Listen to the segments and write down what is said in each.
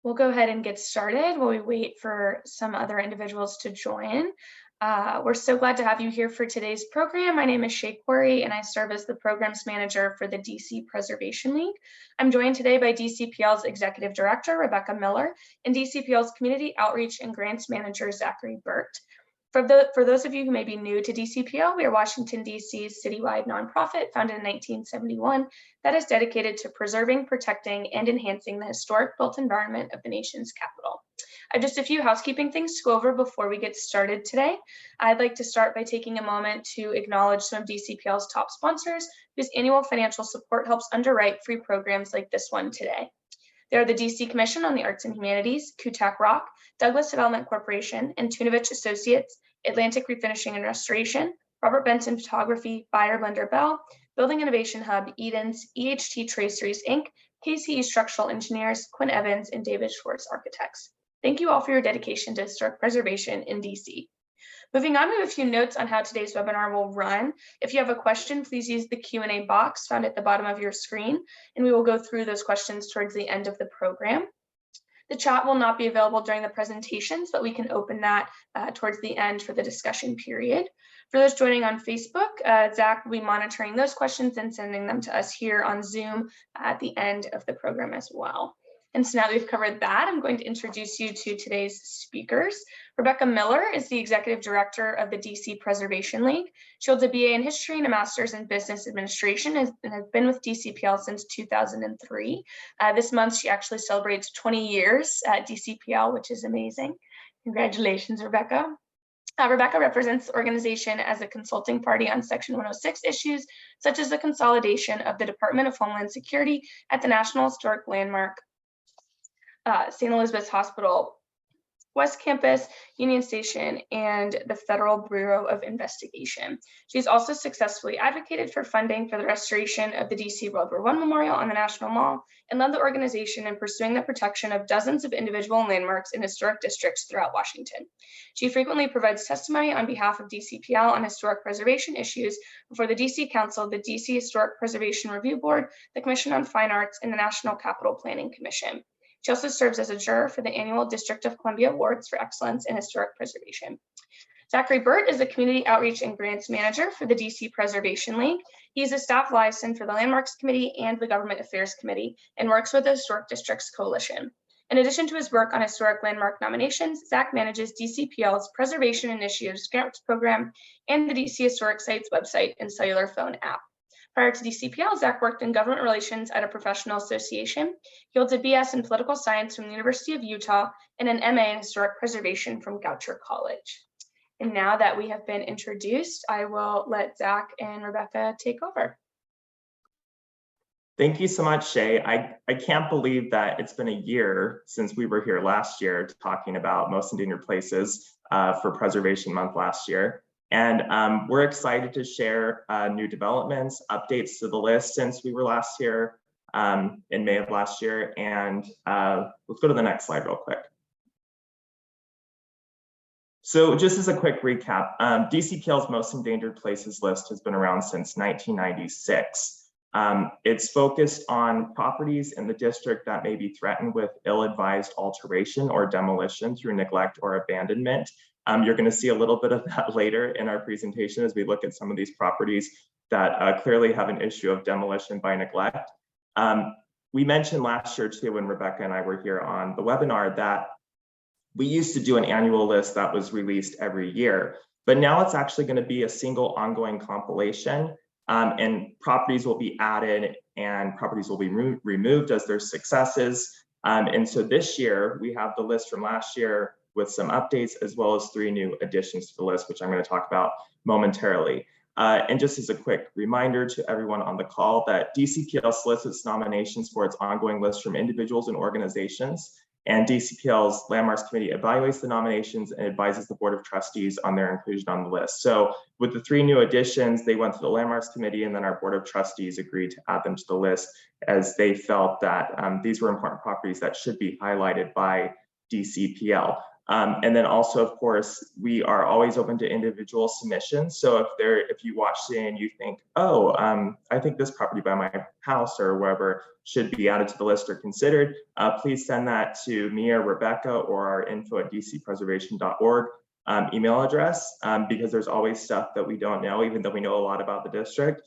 We'll go ahead and get started while we wait for some other individuals to join. We're so glad to have you here for today's program. My name is Shay Quarry, and I serve as the Programs Manager for the DC Preservation League. I'm joined today by DCPL's Executive Director, Rebecca Miller, and DCPL's Community Outreach and Grants Manager, Zachary Burt. For those of you who may be new to DCPL, we are Washington, D.C.'s citywide nonprofit founded in 1971 that is dedicated to preserving, protecting, and enhancing the historic built environment of the nation's capital. I have just a few housekeeping things to go over before we get started today. I'd like to start by taking a moment to acknowledge some of DCPL's top sponsors whose annual financial support helps underwrite free programs like this one today. They are the DC Commission on the Arts and Humanities, Kutak Rock, Douglas Development Corporation, Antunovich Associates, Atlantic Refinishing and Restoration, Robert Benson Photography, Buyer Blender Bell, Building Innovation Hub, Edens, EHT Tracers Inc., KCE Structural Engineers, Quinn Evans, and David Schwartz Architects. Thank you all for your dedication to historic preservation in DC. Moving on, we have a few notes on how today's webinar will run. If you have a question, please use the Q&A box found at the bottom of your screen, and we will go through those questions towards the end of the program. The chat will not be available during the presentations, but we can open that towards the end for the discussion period. For those joining on Facebook, Zach will be monitoring those questions and sending them to us here on Zoom at the end of the program as well. And so now that we've covered that, I'm going to introduce you to today's speakers. Rebecca Miller is the Executive Director of the DC Preservation League. She holds a BA in History and a Master's in Business Administration and has been with DCPL since 2003. This month, she actually celebrates 20 years at DCPL, which is amazing. Congratulations, Rebecca. Rebecca represents the organization as a consulting party on Section 106 issues, such as the consolidation of the Department of Homeland Security at the National Historic Landmark St. Elizabeth's Hospital West Campus, Union Station, and the Federal Bureau of Investigation. She's also successfully advocated for funding for the restoration of the DC World War I Memorial on the National Mall and led the organization in pursuing the protection of dozens of individual landmarks in historic districts throughout Washington. She frequently provides testimony on behalf of DCPL on historic preservation issues before the DC Council, the DC Historic Preservation Review Board, the Commission on Fine Arts, and the National Capital Planning Commission. She also serves as a juror for the annual District of Columbia Awards for Excellence in Historic Preservation. Zachary Burt is the Community Outreach and Grants Manager for the DC Preservation League. He is a staff liaison for the Landmarks Committee and the Government Affairs Committee and works with the Historic Districts Coalition. In addition to his work on historic landmark nominations, Zach manages DCPL's Preservation Initiatives Grants Program and the DC Historic Sites website and cellular phone app. Prior to DCPL, Zach worked in government relations at a professional association. He holds a BS in political science from the University of Utah and an MA in historic preservation from Goucher College. And now that we have been introduced, I will let Zach and Rebecca take over. Thank you so much, Shay. I can't believe that it's been a year since we were here last year talking about most endangered places for Preservation Month last year. And we're excited to share new developments, updates to the list since we were last here in May of last year. And let's go to the next slide real quick. So just as a quick recap, DCPL's Most Endangered Places list has been around since 1996. It's focused on properties in the district that may be threatened with ill-advised alteration or demolition through neglect or abandonment. You're going to see a little bit of that later in our presentation as we look at some of these properties that clearly have an issue of demolition by neglect. We mentioned last year too, when Rebecca and I were here on the webinar, that we used to do an annual list that was released every year, but now it's actually going to be a single ongoing compilation, and properties will be added and properties will be removed as their successes. And so this year we have the list from last year with some updates, as well as 3 new additions to the list, which I'm going to talk about momentarily. And just as a quick reminder to everyone on the call that DCPL solicits nominations for its ongoing list from individuals and organizations, and DCPL's Landmarks Committee evaluates the nominations and advises the Board of Trustees on their inclusion on the list. So with the 3 new additions, they went to the Landmarks Committee, and then our Board of Trustees agreed to add them to the list as they felt that these were important properties that should be highlighted by DCPL. And then also, of course, we are always open to individual submissions. So if you watch today and you think, oh, I think this property by my house or wherever should be added to the list or considered, please send that to me or Rebecca or our info@dcpreservation.org email address, because there's always stuff that we don't know, even though we know a lot about the district.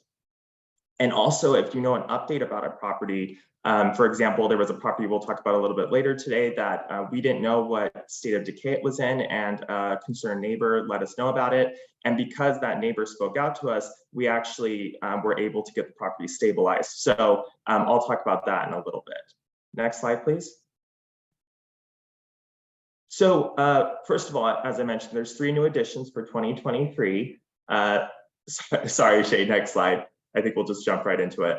And also, if you know an update about a property, for example, there was a property we'll talk about a little bit later today that we didn't know what state of decay it was in, and a concerned neighbor let us know about it. And because that neighbor spoke out to us, we actually were able to get the property stabilized. So I'll talk about that in a little bit. Next slide, please. So first of all, as I mentioned, there's 3 new additions for 2023. Sorry, Shay, next slide. I think we'll just jump right into it.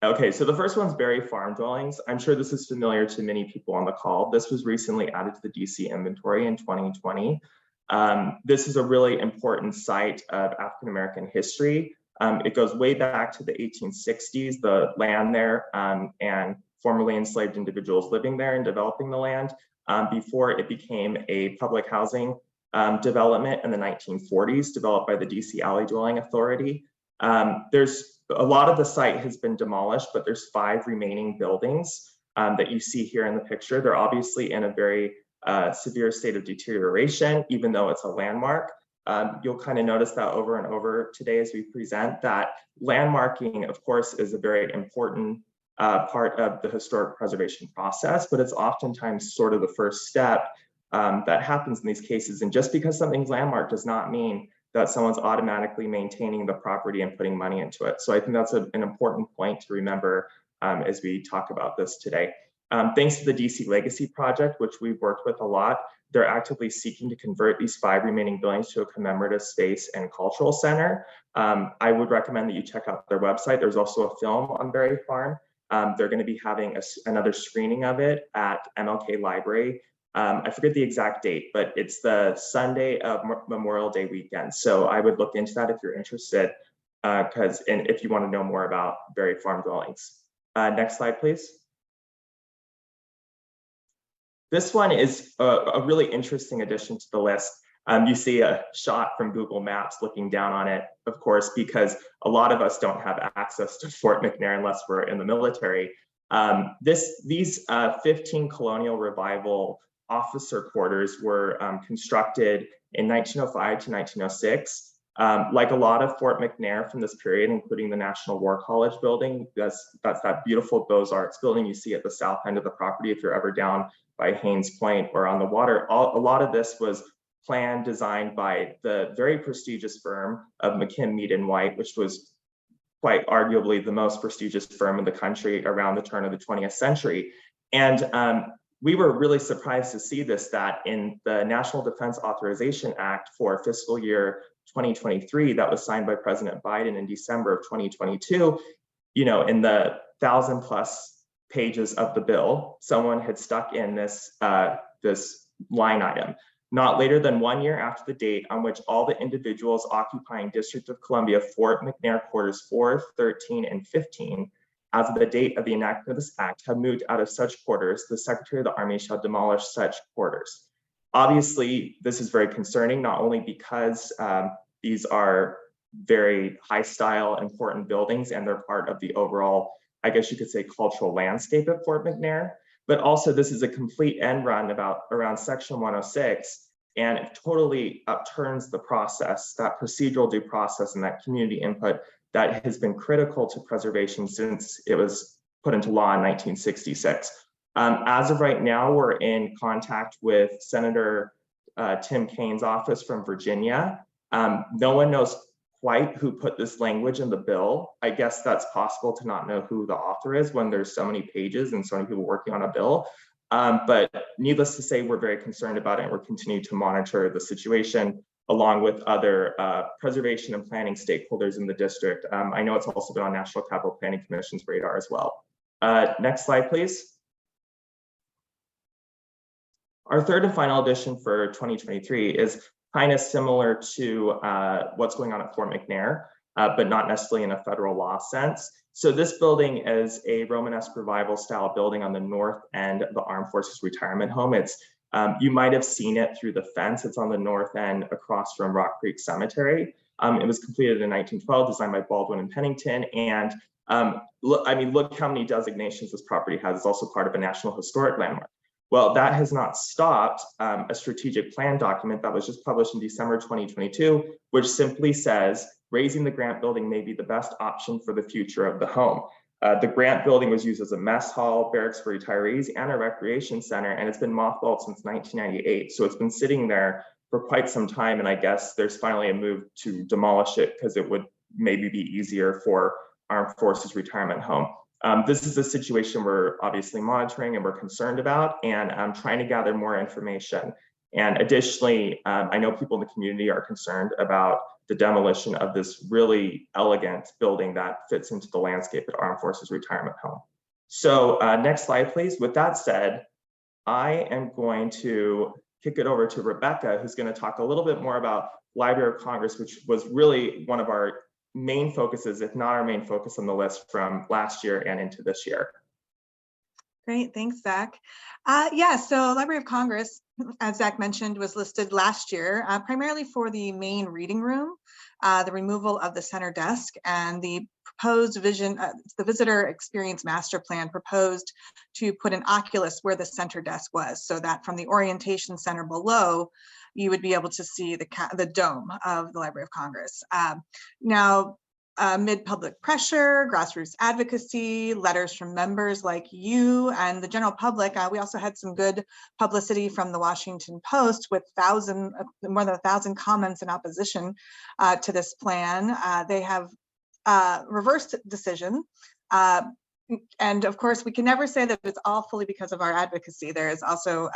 Okay, so the first one's Berry Farm Dwellings. I'm sure this is familiar to many people on the call. This was recently added to the DC inventory in 2020. This is a really important site of African-American history. It goes way back to the 1860s, the land there, and formerly enslaved individuals living there and developing the land before it became a public housing development in the 1940s, developed by the DC Alley Dwelling Authority. There's a lot of the site has been demolished, but there's 5 remaining buildings that you see here in the picture. They're obviously in a very severe state of deterioration, even though it's a landmark. You'll kind of notice that over and over today as we present that landmarking, of course, is a very important part of the historic preservation process, but it's oftentimes sort of the first step that happens in these cases. And just because something's landmarked does not mean that someone's automatically maintaining the property and putting money into it. So I think that's an important point to remember as we talk about this today. Thanks to the DC Legacy Project, which we've worked with a lot, they're actively seeking to convert these 5 remaining buildings to a commemorative space and cultural center. I would recommend that you check out their website. There's also a film on Berry Farm. They're going to be having another screening of it at MLK Library. I forget the exact date, but it's the Sunday of Memorial Day weekend. So I would look into that if you're interested, and if you want to know more about Berry Farm Dwellings. Next slide, please. This one is a really interesting addition to the list. You see a shot from Google Maps looking down on it, of course, because a lot of us don't have access to Fort McNair unless we're in the military. These 15 colonial revival officer quarters were constructed in 1905 to 1906. Like a lot of Fort McNair from this period, including the National War College building, that's that beautiful Beaux-Arts building you see at the south end of the property if you're ever down by Haynes Point or on the water. A lot of this was planned, designed by the very prestigious firm of McKim, Mead & White, which was quite arguably the most prestigious firm in the country around the turn of the 20th century. And we were really surprised to see this, that in the National Defense Authorization Act for fiscal year 2023 that was signed by President Biden in December of 2022, you know, in the 1,000+ pages of the bill, someone had stuck in this, this line item: not later than 1 year after the date on which all the individuals occupying District of Columbia Fort McNair quarters 4, 13, and 15, as of the date of the enactment of this act, have moved out of such quarters, the Secretary of the Army shall demolish such quarters. Obviously, this is very concerning, not only because these are very high style, important buildings, and they're part of the overall, I guess you could say, cultural landscape at Fort McNair, but also this is a complete end run around Section 106, and it totally upturns the process, that procedural due process and that community input that has been critical to preservation since it was put into law in 1966. As of right now, we're in contact with Senator Tim Kaine's office from Virginia. No one knows quite who put this language in the bill. I guess that's possible to not know who the author is when there's so many pages and so many people working on a bill. But needless to say, we're very concerned about it, and we're continuing to monitor the situation along with other preservation and planning stakeholders in the district. I know it's also been on National Capital Planning Commission's radar as well. Next slide, please. Our third and final addition for 2023 is kind of similar to what's going on at Fort McNair. but not necessarily in a federal law sense. So this building is a Romanesque Revival style building on the north end of the Armed Forces Retirement Home. It's you might have seen it through the fence. It's on the north end across from Rock Creek Cemetery. It was completed in 1912, designed by Baldwin and Pennington. And look how many designations this property has. It's also part of a National Historic Landmark. Well, that has not stopped a strategic plan document that was just published in December 2022, which simply says raising the Grant building may be the best option for the future of the home. The Grant building was used as a mess hall, barracks for retirees, and a recreation center, and it's been mothballed since 1998. So it's been sitting there for quite some time, and I guess there's finally a move to demolish it because it would maybe be easier for Armed Forces Retirement Home. This is a situation we're obviously monitoring and we're concerned about, and I'm trying to gather more information. And additionally, I know people in the community are concerned about the demolition of this really elegant building that fits into the landscape at Armed Forces Retirement Home. So next slide, please. With that said, I am going to kick it over to Rebecca, who's going to talk a little bit more about Library of Congress, which was really one of our main focuses, if not our main focus on the list from last year and into this year. Great, thanks, Zach. Yeah, so Library of Congress, as Zach mentioned, was listed last year, primarily for the main reading room, the removal of the center desk, and the proposed vision, the visitor experience master plan proposed to put an oculus where the center desk was, so that from the orientation center below, you would be able to see the dome of the Library of Congress. Now, amid public pressure, grassroots advocacy, letters from members like you and the general public, we also had some good publicity from the Washington Post with more than 1,000 comments in opposition to this plan. They have reversed decision. And of course, we can never say that it's all fully because of our advocacy. There is also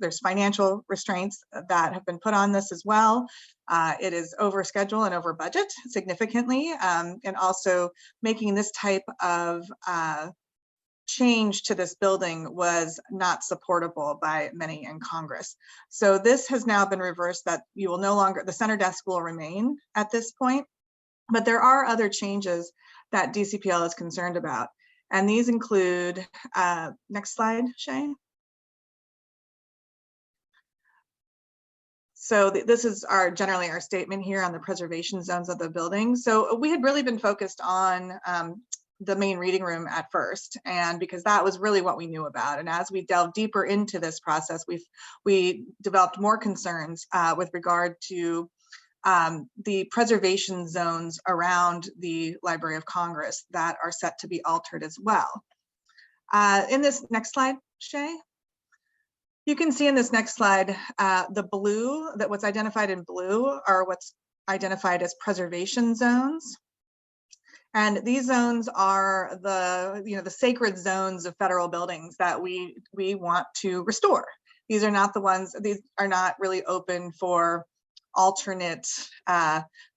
there's financial restraints that have been put on this as well. It is over schedule and over budget significantly, and also making this type of change to this building was not supportable by many in Congress. So this has now been reversed, that you will no longer, the center desk will remain at this point, but there are other changes that DCPL is concerned about. And these include, next slide, Shay. So this is generally our statement here on the preservation zones of the building. So we had really been focused on the main reading room at first, and because that was really what we knew about. And as we delved deeper into this process, we developed more concerns with regard to the preservation zones around the Library of Congress that are set to be altered as well. In this next slide, Shay, you can see in this next slide, the blue, that what's identified in blue are what's identified as preservation zones. And these zones are the sacred zones of federal buildings that we want to restore. These are not the ones, these are not really open for alternate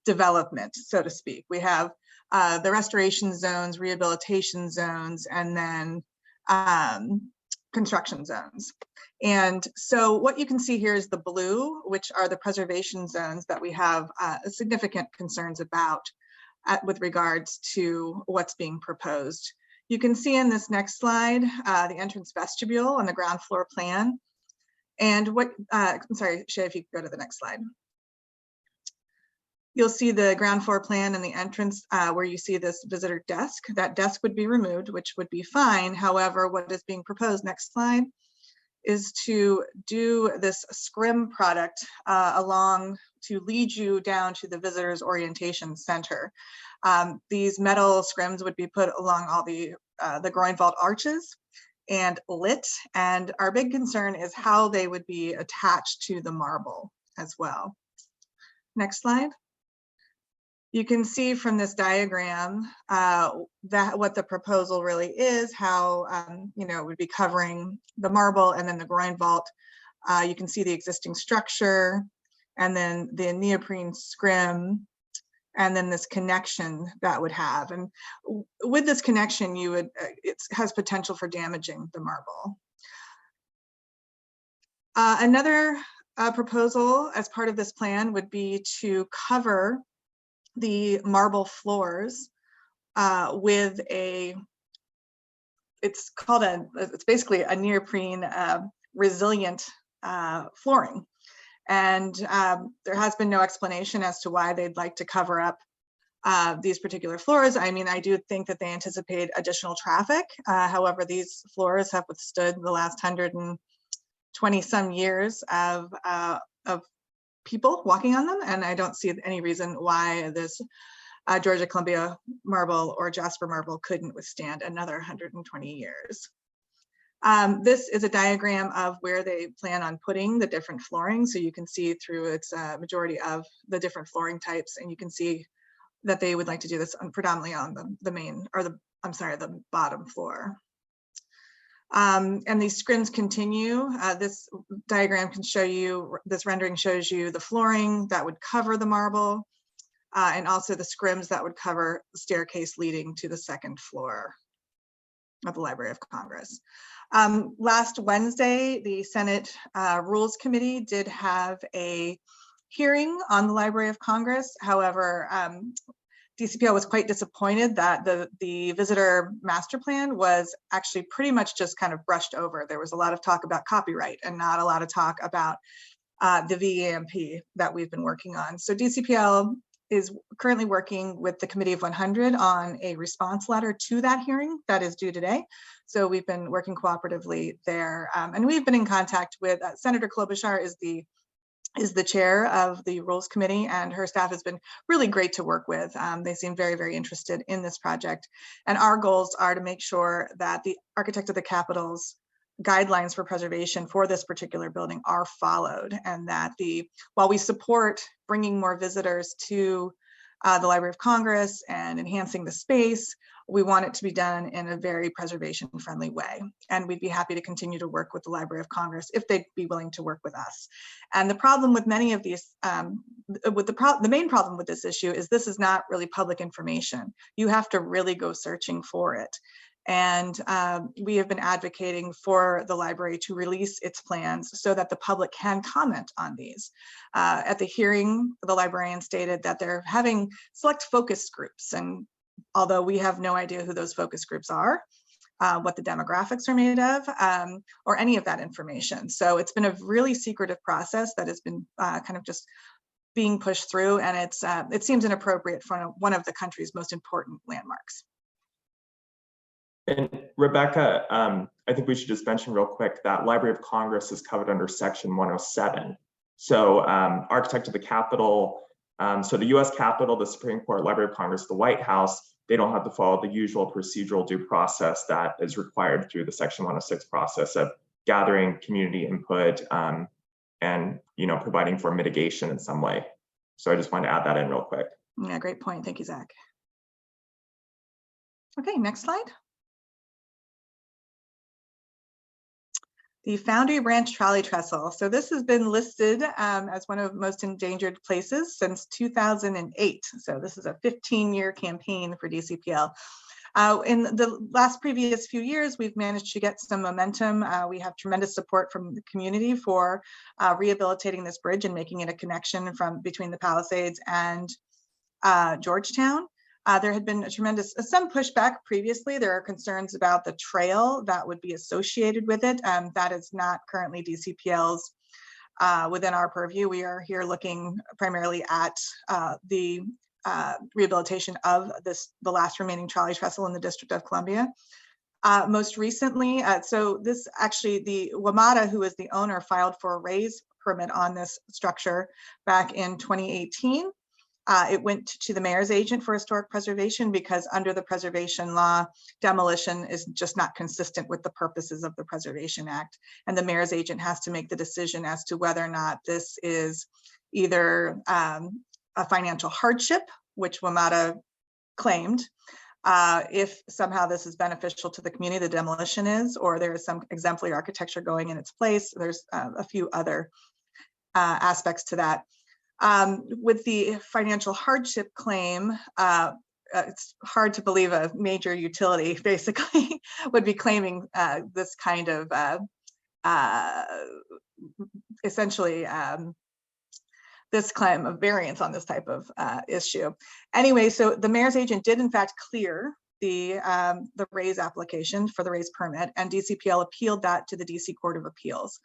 development, so to speak. We have the restoration zones, rehabilitation zones, and then construction zones. And so what you can see here is the blue, which are the preservation zones that we have significant concerns about with regards to what's being proposed. You can see in this next slide, the entrance vestibule on the ground floor plan. And what, I'm sorry, Shay, if you could go to the next slide. You'll see the ground floor plan and the entrance where you see this visitor desk. That desk would be removed, which would be fine. However, what is being proposed, next slide, is to do this scrim product along to lead you down to the visitors orientation center. These metal scrims would be put along all the groin vault arches and lit. And our big concern is how they would be attached to the marble as well. Next slide. You can see from this diagram that what the proposal really is, how it would be covering the marble and then the groin vault. You can see the existing structure and then the neoprene scrim and then this connection that would have. And with this connection, you would it has potential for damaging the marble. Another proposal as part of this plan would be to cover the marble floors with it's basically a neoprene resilient flooring. And there has been no explanation as to why they'd like to cover up these particular floors. I mean, I do think that they anticipate additional traffic. However, these floors have withstood the last 120 some years of people walking on them, and I don't see any reason why this Georgia Columbia marble or Jasper marble couldn't withstand another 120 years. This is a diagram of where they plan on putting the different flooring. So you can see through its majority of the different flooring types, and you can see that they would like to do this predominantly on the bottom floor. And these scrims continue. This diagram can show you, this rendering shows you the flooring that would cover the marble, and also the scrims that would cover the staircase leading to the second floor of the Library of Congress. Last Wednesday, the Senate Rules Committee did have a hearing on the Library of Congress. However, DCPL was quite disappointed that the visitor master plan was actually pretty much just kind of brushed over. There was a lot of talk about copyright and not a lot of talk about the VEMP that we've been working on. So DCPL is currently working with the Committee of 100 on a response letter to that hearing that is due today. So we've been working cooperatively there. And we've been in contact with Senator Klobuchar is the chair of the Rules Committee, and her staff has been really great to work with. They seem very, very interested in this project. And our goals are to make sure that the Architect of the Capitol's guidelines for preservation for this particular building are followed, and that while we support bringing more visitors to the Library of Congress and enhancing the space, we want it to be done in a very preservation friendly way. And we'd be happy to continue to work with the Library of Congress if they'd be willing to work with us. And the problem with many of these, the main problem with this issue is this is not really public information. You have to really go searching for it. And we have been advocating for the library to release its plans so that the public can comment on these. At the hearing, the librarian stated that they're having select focus groups, and although we have no idea who those focus groups are, what the demographics are made of, or any of that information. So it's been a really secretive process that has been kind of just being pushed through, and it seems inappropriate for one of the country's most important landmarks. And Rebecca, I think we should just mention real quick that Library of Congress is covered under Section 107. So Architect of the Capitol, so the US Capitol, the Supreme Court, Library of Congress, the White House, they don't have to follow the usual procedural due process that is required through the Section 106 process of gathering community input and providing for mitigation in some way. So I just wanted to add that in real quick. Yeah, great point. Thank you, Zach. Okay, next slide. The Foundry Branch Trolley Trestle. So this has been listed as one of the most endangered places since 2008. So this is a 15-year campaign for DCPL. In the previous few years, we've managed to get some momentum. We have tremendous support from the community for rehabilitating this bridge and making it a connection between the Palisades and Georgetown. There had been some pushback previously. There are concerns about the trail that would be associated with it. That is not currently DCPL's within our purview. We are here looking primarily at the rehabilitation of the last remaining trolley trestle in the District of Columbia. Most recently, so this actually, the WMATA, who is the owner, filed for a raise permit on this structure back in 2018. It went to the mayor's agent for historic preservation because under the preservation law, demolition is just not consistent with the purposes of the Preservation Act. And the mayor's agent has to make the decision as to whether or not this is either a financial hardship, which WMATA claimed. If somehow this is beneficial to the community, the demolition is, or there is some exemplary architecture going in its place. There's a few other aspects to that. With the financial hardship claim, it's hard to believe a major utility basically would be claiming this kind of essentially this claim of variance on this type of issue. Anyway, so the mayor's agent did in fact clear the raise application for the raise permit, and DCPL appealed that to the DC Court of Appeals.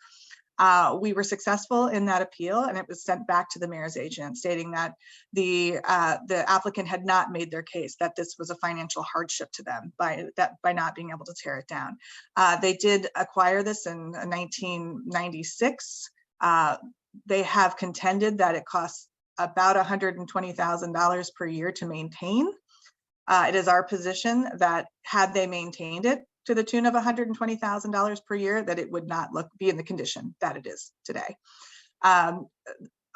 We were successful in that appeal, and it was sent back to the mayor's agent stating that the applicant had not made their case, that this was a financial hardship to them by not being able to tear it down. They did acquire this in 1996. They have contended that it costs about $120,000 per year to maintain. It is our position that had they maintained it to the tune of $120,000 per year, that it would not be in the condition that it is today.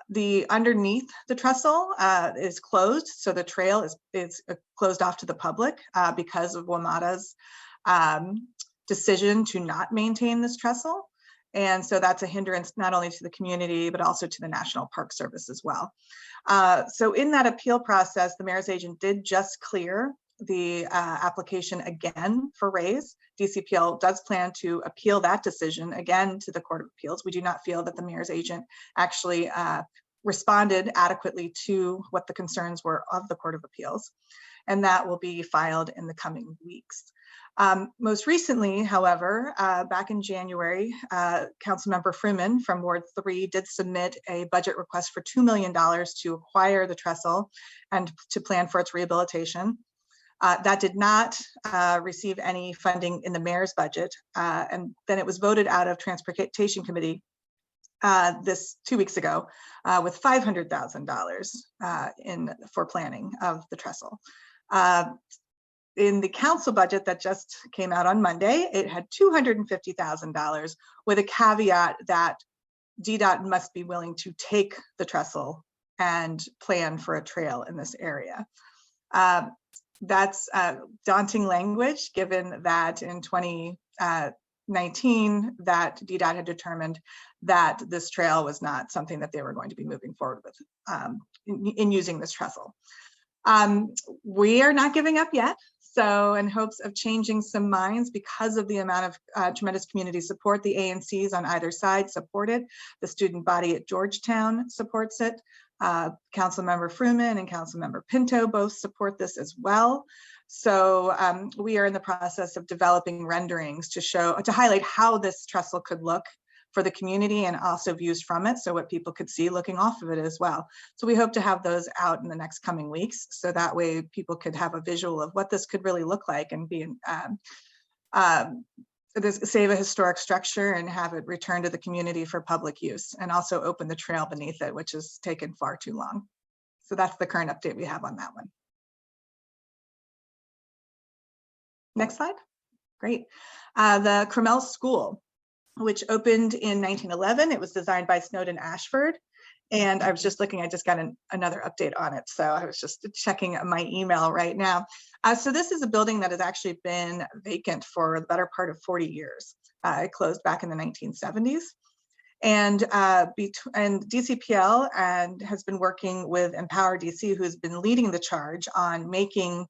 The underneath the trestle is closed, so the trail is closed off to the public because of WMATA's decision to not maintain this trestle. And so that's a hindrance not only to the community, but also to the National Park Service as well. So in that appeal process, the mayor's agent did just clear the application again for raise. DCPL does plan to appeal that decision again to the Court of Appeals. We do not feel that the mayor's agent actually responded adequately to what the concerns were of the Court of Appeals, and that will be filed in the coming weeks. Most recently, however, back in January, Councilmember Freeman from Ward 3 did submit a budget request for $2 million to acquire the trestle and to plan for its rehabilitation. That did not receive any funding in the mayor's budget, and then it was voted out of Transportation Committee this 2 weeks ago with $500,000 for planning of the trestle. In the council budget that just came out on Monday, it had $250,000 with a caveat that DDOT must be willing to take the trestle and plan for a trail in this area. That's daunting language, given that in 2019, that DDOT had determined that this trail was not something that they were going to be moving forward with in using this trestle. We are not giving up yet. So in hopes of changing some minds because of the amount of tremendous community support, the ANCs on either side support it. The student body at Georgetown supports it. Councilmember Freeman and Councilmember Pinto both support this as well. So we are in the process of developing renderings to highlight how this trestle could look for the community and also views from it, so what people could see looking off of it as well. So we hope to have those out in the next coming weeks, so that way people could have a visual of what this could really look like and be save a historic structure and have it returned to the community for public use, and also open the trail beneath it, which has taken far too long. So that's the current update we have on that one. Next slide. Great. The Cromell School, which opened in 1911. It was designed by Snowden Ashford. And I was just looking, I just got another update on it. So I was just checking my email right now. So this is a building that has actually been vacant for the better part of 40 years. It closed back in the 1970s. And DCPL has been working with Empower DC, who's been leading the charge on making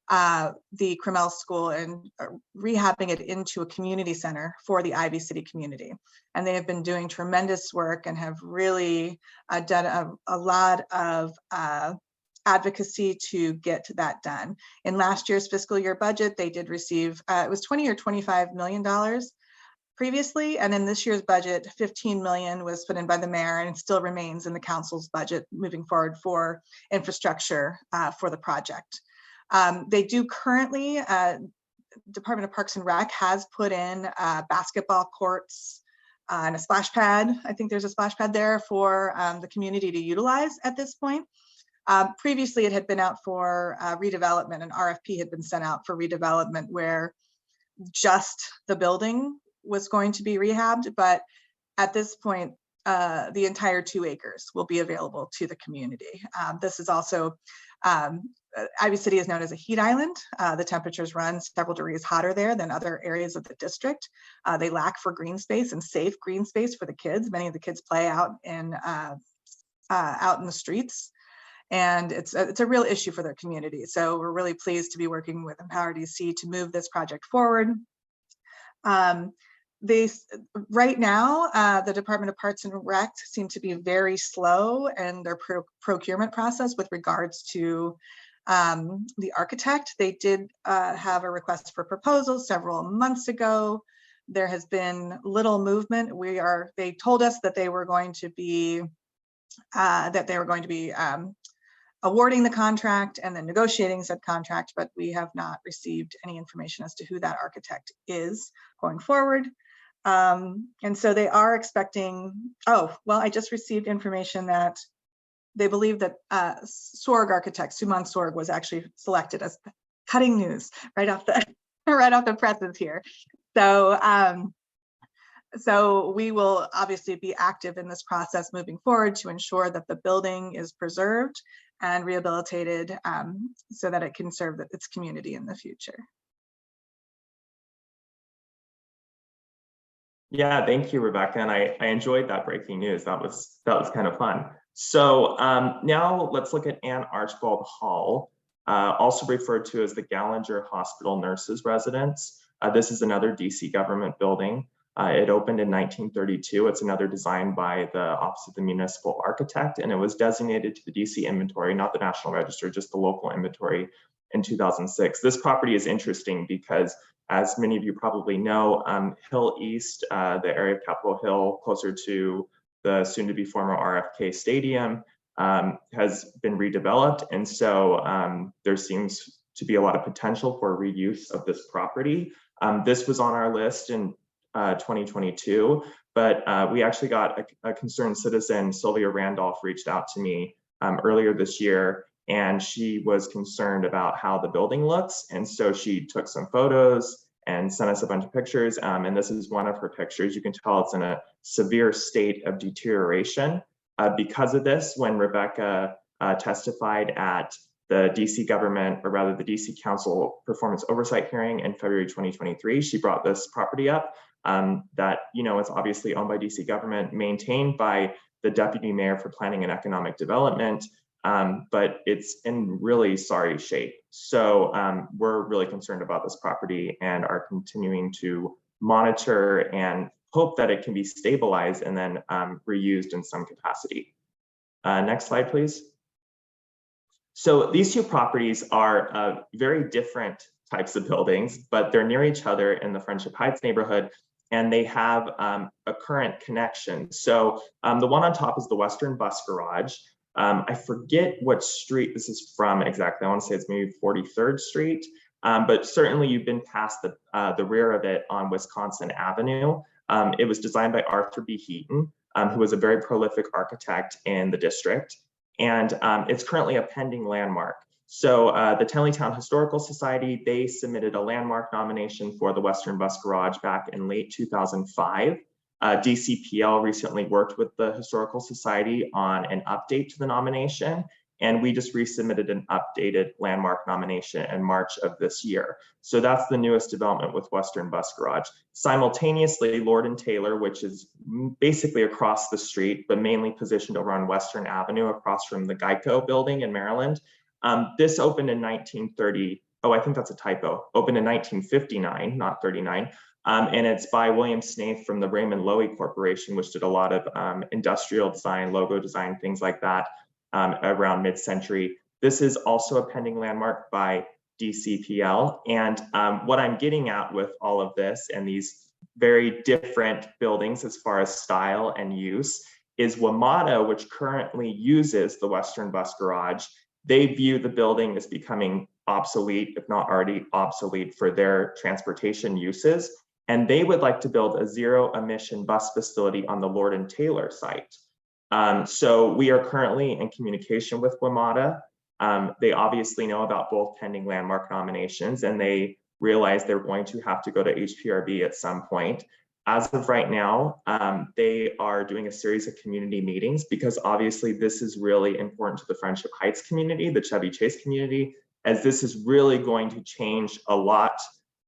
the Cromell School and rehabbing it into a community center for the Ivy City community. And they have been doing tremendous work and have really done a lot of advocacy to get that done. In last year's fiscal year budget, they did receive, it was $20 or $25 million previously. And in this year's budget, $15 million was put in by the mayor, and it still remains in the council's budget moving forward for infrastructure for the project. They do currently, Department of Parks and Rec has put in basketball courts and a splash pad. I think there's a splash pad there for the community to utilize at this point. Previously, it had been out for redevelopment. An RFP had been sent out for redevelopment where just the building was going to be rehabbed. But at this point, the entire 2 acres will be available to the community. This is also, Ivy City is known as a heat island. The temperatures run several degrees hotter there than other areas of the district. They lack for green space and safe green space for the kids. Many of the kids play out in the streets, and it's a real issue for their community. So we're really pleased to be working with Empower DC to move this project forward. right now, the Department of Parks and Rec seem to be very slow in their procurement process with regards to the architect. They did have a request for proposals several months ago. There has been little movement. They told us that they were going to be awarding the contract and then negotiating said contract, but we have not received any information as to who that architect is going forward. And so they are expecting, oh, well, I just received information that they believe that Sorg architect, Suman Sorg, was actually selected as cutting news right off the presses here. So we will obviously be active in this process moving forward to ensure that the building is preserved and rehabilitated so that it can serve its community in the future. Yeah, thank you, Rebecca. And I enjoyed that breaking news. That was kind of fun. So now let's look at Ann Archibald Hall, also referred to as the Gallinger Hospital Nurses Residence. This is another DC government building. It opened in 1932. It's another design by the Office of the Municipal Architect, and it was designated to the DC inventory, not the National Register, just the local inventory in 2006. This property is interesting because, as many of you probably know, Hill East, the area of Capitol Hill, closer to the soon-to-be former RFK Stadium, has been redeveloped. And so there seems to be a lot of potential for reuse of this property. This was on our list in 2022, but we actually got a concerned citizen, Sylvia Randolph, reached out to me earlier this year, and she was concerned about how the building looks. And so she took some photos and sent us a bunch of pictures. And this is one of her pictures. You can tell it's in a severe state of deterioration. Because of this, when Rebecca testified at the DC government, or rather the DC Council Performance Oversight hearing in February 2023, she brought this property up that, you know, it's obviously owned by DC government, maintained by the Deputy Mayor for Planning and Economic Development, but it's in really sorry shape. So we're really concerned about this property and are continuing to monitor and hope that it can be stabilized and then reused in some capacity. Next slide, please. So these two properties are very different types of buildings, but they're near each other in the Friendship Heights neighborhood, and they have a current connection. So the one on top is the Western Bus Garage. I forget what street this is from exactly. I want to say it's maybe 43rd Street, but certainly you've been past the rear of it on Wisconsin Avenue. It was designed by Arthur B. Heaton, who was a very prolific architect in the district. And it's currently a pending landmark. So the Tenleytown Historical Society, they submitted a landmark nomination for the Western Bus Garage back in late 2005. DCPL recently worked with the Historical Society on an update to the nomination, and we just resubmitted an updated landmark nomination in March of this year. So that's the newest development with Western Bus Garage. Simultaneously, Lord & Taylor, which is basically across the street, but mainly positioned over on Western Avenue across from the Geico building in Maryland. This opened in 1930. Oh, I think that's a typo. Opened in 1959, not 39. And it's by William Snaith from the Raymond Loewy Corporation, which did a lot of industrial design, logo design, things like that around mid-century. This is also a pending landmark by DCPL. And what I'm getting at with all of this and these very different buildings as far as style and use is WMATA, which currently uses the Western Bus Garage. They view the building as becoming obsolete, if not already obsolete, for their transportation uses. And they would like to build a zero-emission bus facility on the Lord & Taylor site. So we are currently in communication with WMATA. They obviously know about both pending landmark nominations, and they realize they're going to have to go to HPRB at some point. As of right now, they are doing a series of community meetings because obviously this is really important to the Friendship Heights community, the Chevy Chase community, as this is really going to change a lot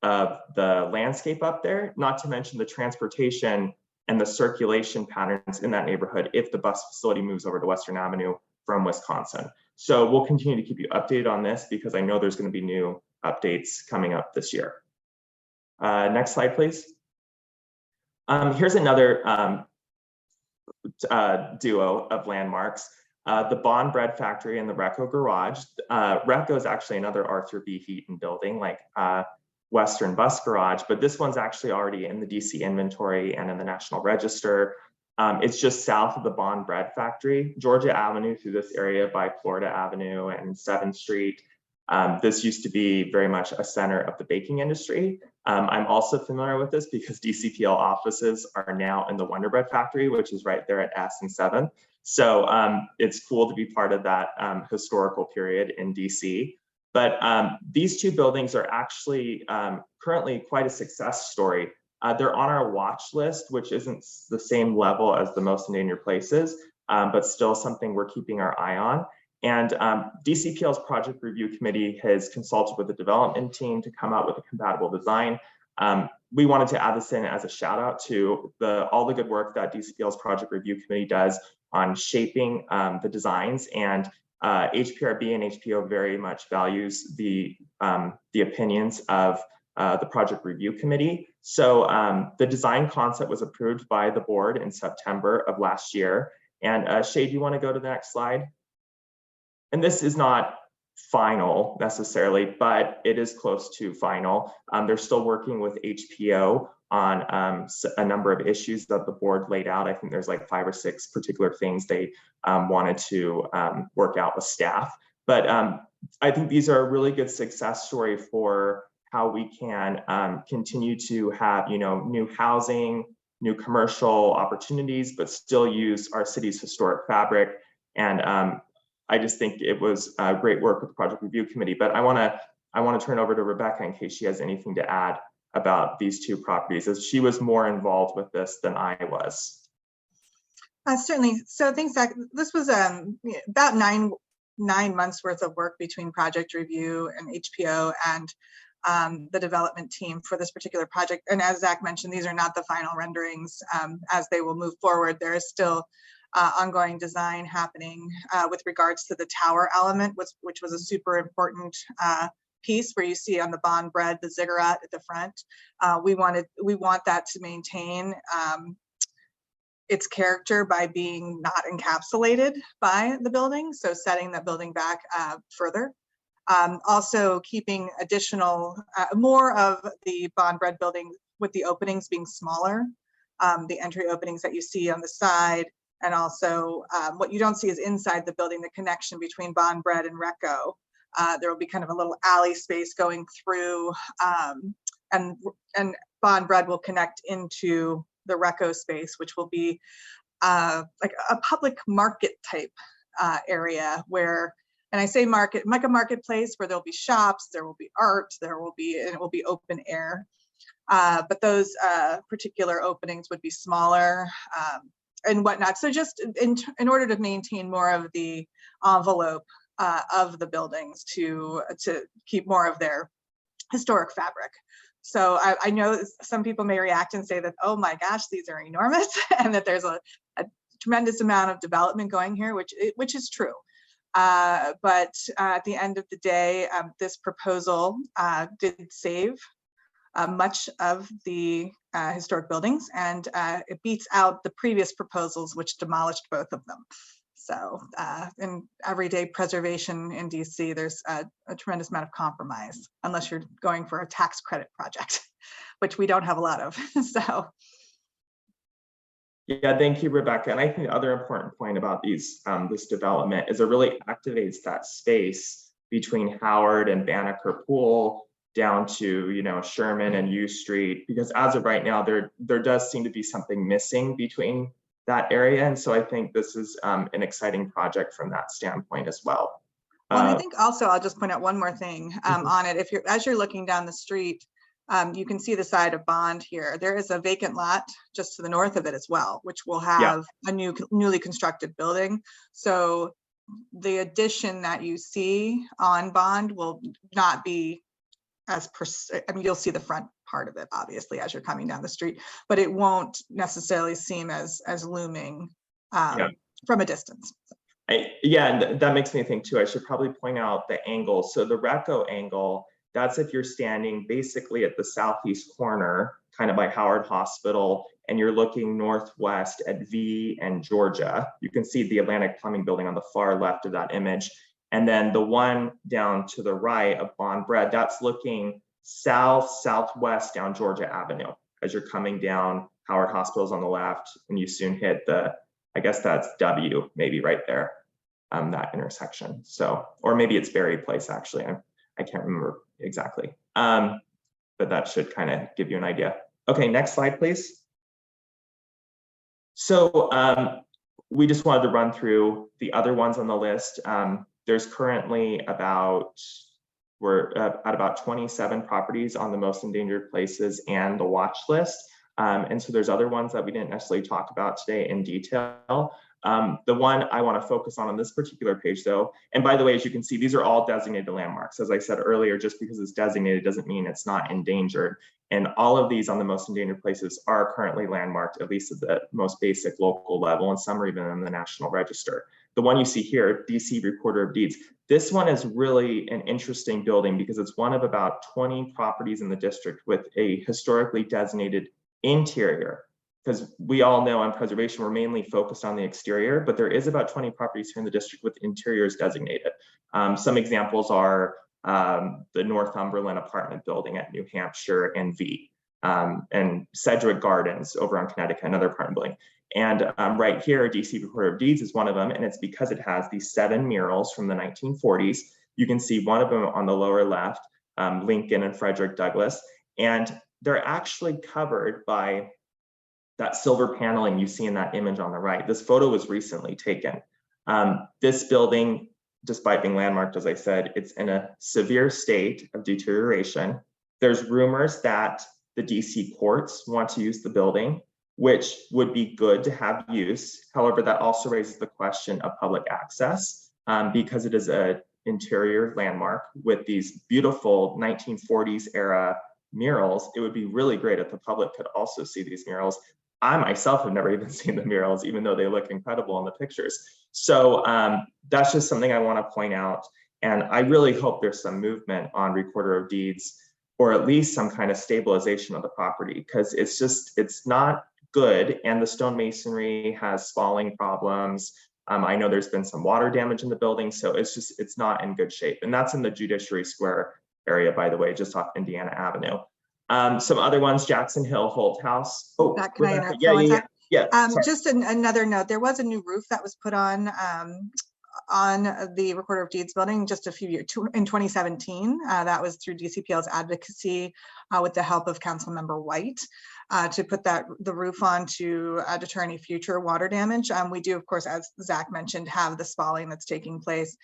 of the landscape up there, not to mention the transportation and the circulation patterns in that neighborhood if the bus facility moves over to Western Avenue from Wisconsin. So we'll continue to keep you updated on this because I know there's going to be new updates coming up this year. Next slide, please. Here's another duo of landmarks. The Bond Bread Factory and the Recco Garage. Recco is actually another Arthur B. Heaton building, like Western Bus Garage, but this one's actually already in the DC inventory and in the National Register. It's just south of the Bond Bread Factory, Georgia Avenue through this area by Florida Avenue and 7th Street. This used to be very much a center of the baking industry. I'm also familiar with this because DCPL offices are now in the Wonder Bread Factory, which is right there at S and 7th. So it's cool to be part of that historical period in DC. But these two buildings are actually currently quite a success story. They're on our watch list, which isn't the same level as the most endangered places, but still something we're keeping our eye on. And DCPL's project review committee has consulted with the development team to come out with a compatible design. We wanted to add this in as a shout out to all the good work that DCPL's project review committee does on shaping the designs, and HPRB and HPO very much values the opinions of the project review committee. So the design concept was approved by the board in September of last year. And Shay, do you want to go to the next slide? And this is not final necessarily, but it is close to final. They're still working with HPO on a number of issues that the board laid out. I think there's like 5 or 6 particular things they wanted to work out with staff. But I think these are a really good success story for how we can continue to have, new housing, new commercial opportunities, but still use our city's historic fabric. And I just think it was great work with the project review committee. But I want to turn over to Rebecca in case she has anything to add about these two properties, as she was more involved with this than I was. Certainly. So thanks, Zach. This was about nine months worth of work between project review and HPO and the development team for this particular project. And as Zach mentioned, these are not the final renderings. As they will move forward, there is still ongoing design happening with regards to the tower element, which was a super important piece where you see on the Bond Bread, the ziggurat at the front. We want that to maintain its character by being not encapsulated by the building. So setting that building back further. Also keeping additional, more of the Bond Bread building with the openings being smaller, the entry openings that you see on the side. And also what you don't see is inside the building, the connection between Bond Bread and Recco. There will be kind of a little alley space going through, and Bond Bread will connect into the Recco space, which will be like a public market type area where, and I say market, like a marketplace where there'll be shops, there will be art, and it will be open air. But those particular openings would be smaller and whatnot. So just in order to maintain more of the envelope of the buildings to keep more of their historic fabric. So I know some people may react and say that, oh my gosh, these are enormous, and that there's a tremendous amount of development going here, which is true. But at the end of the day, this proposal did save much of the historic buildings, and it beats out the previous proposals, which demolished both of them. So in everyday preservation in DC, there's a tremendous amount of compromise, unless you're going for a tax credit project, which we don't have a lot of. So. Yeah, thank you, Rebecca. And I think the other important point about this development is it really activates that space between Howard and Banneker Pool down to Sherman and U Street, because as of right now, there does seem to be something missing between that area. And so I think this is an exciting project from that standpoint as well. Well, and I think also I'll just point out one more thing on it. As you're looking down the street, you can see the side of Bond here. There is a vacant lot just to the north of it as well, which will have a newly constructed building. So the addition that you see on Bond will not be you'll see the front part of it, obviously, as you're coming down the street, but it won't necessarily seem as looming from a distance. And that makes me think too, I should probably point out the angle. So the Recco angle, that's if you're standing basically at the southeast corner, kind of by Howard Hospital, and you're looking northwest at V and Georgia. You can see the Atlantic Plumbing Building on the far left of that image. And then the one down to the right of Bond Bread, that's looking southwest down Georgia Avenue as you're coming down. Howard Hospital's on the left, and you soon hit the, I guess that's W, maybe right there, that intersection. So, or maybe it's Berry Place, actually. I can't remember exactly. But that should kind of give you an idea. Okay, next slide, please. So we just wanted to run through the other ones on the list. There's currently we're at about 27 properties on the most endangered places and the watch list. And so there's other ones that we didn't necessarily talk about today in detail. The one I want to focus on this particular page, though, and by the way, as you can see, these are all designated landmarks. As I said earlier, just because it's designated doesn't mean it's not endangered. And all of these on the most endangered places are currently landmarked, at least at the most basic local level, and some are even in the National Register. The one you see here, DC Recorder of Deeds, this one is really an interesting building because it's one of about 20 properties in the district with a historically designated interior. Because we all know on preservation, we're mainly focused on the exterior, but there is about 20 properties here in the district with interiors designated. Some examples are the Northumberland apartment building at New Hampshire and V, and Sedgwick Gardens over on Connecticut, another apartment building. And right here, DC Recorder of Deeds is one of them, and it's because it has these 7 murals from the 1940s. You can see one of them on the lower left, Lincoln and Frederick Douglass, and they're actually covered by that silver paneling you see in that image on the right. This photo was recently taken. This building, despite being landmarked, as I said, it's in a severe state of deterioration. There's rumors that the DC courts want to use the building, which would be good to have use. However, that also raises the question of public access because it is an interior landmark with these beautiful 1940s era murals. It would be really great if the public could also see these murals. I myself have never even seen the murals, even though they look incredible in the pictures. So that's just something I want to point out. And I really hope there's some movement on Recorder of Deeds, or at least some kind of stabilization of the property, because it's not good. And the stone masonry has spalling problems. I know there's been some water damage in the building, so it's not in good shape. And that's in the Judiciary Square area, by the way, just off Indiana Avenue. Some other ones, Jackson Hill Holt House. Oh, can I interrupt? Yeah. Just another note, there was a new roof that was put on the Recorder of Deeds building just a few years, in 2017. That was through DCPL's advocacy with the help of Councilmember White to put the roof on to deter any future water damage. We do, of course, as Zach mentioned, have the spalling that's taking place.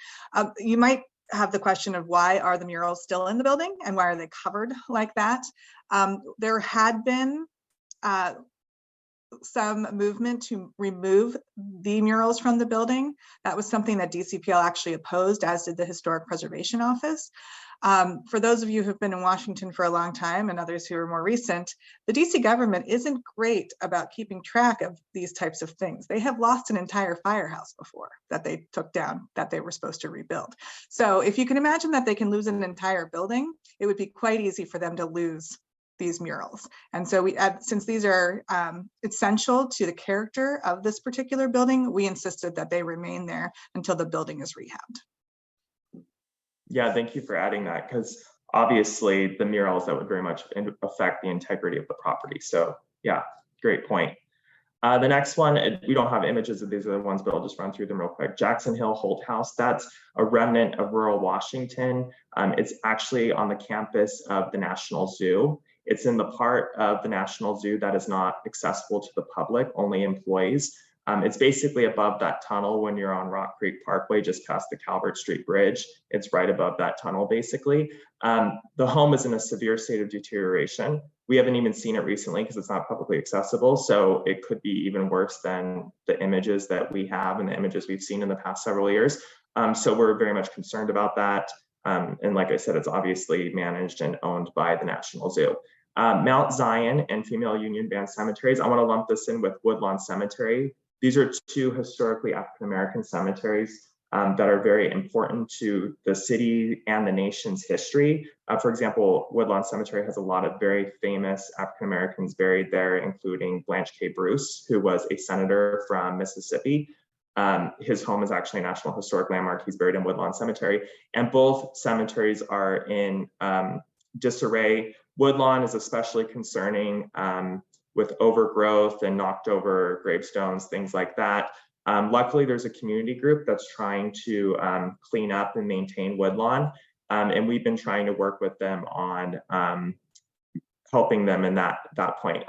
You might have the question of why are the murals still in the building and why are they covered like that? There had been some movement to remove the murals from the building. That was something that DCPL actually opposed, as did the Historic Preservation Office. For those of you who've been in Washington for a long time and others who are more recent, the DC government isn't great about keeping track of these types of things. They have lost an entire firehouse before that they took down that they were supposed to rebuild. So if you can imagine that they can lose an entire building, it would be quite easy for them to lose these murals. And so since these are essential to the character of this particular building, we insisted that they remain there until the building is rehabbed. Yeah, thank you for adding that, because obviously the murals, that would very much affect the integrity of the property. So yeah, great point. The next one, we don't have images of these other ones, but I'll just run through them real quick. Jackson Hill Holt House, that's a remnant of rural Washington. It's actually on the campus of the National Zoo. It's in the part of the National Zoo that is not accessible to the public, only employees. It's basically above that tunnel when you're on Rock Creek Parkway, just past the Calvert Street Bridge. It's right above that tunnel, basically. The home is in a severe state of deterioration. We haven't even seen it recently because it's not publicly accessible, so it could be even worse than the images that we have and the images we've seen in the past several years. So we're very much concerned about that. And like I said, it's obviously managed and owned by the National Zoo. Mount Zion and Female Union Band Cemeteries, I want to lump this in with Woodlawn Cemetery. These are two historically African-American cemeteries that are very important to the city and the nation's history. For example, Woodlawn Cemetery has a lot of very famous African Americans buried there, including Blanche K. Bruce, who was a senator from Mississippi. His home is actually a National Historic Landmark. He's buried in Woodlawn Cemetery, and both cemeteries are in disarray. Woodlawn is especially concerning with overgrowth and knocked over gravestones, things like that. Luckily, there's a community group that's trying to clean up and maintain Woodlawn, and we've been trying to work with them on helping them in that point.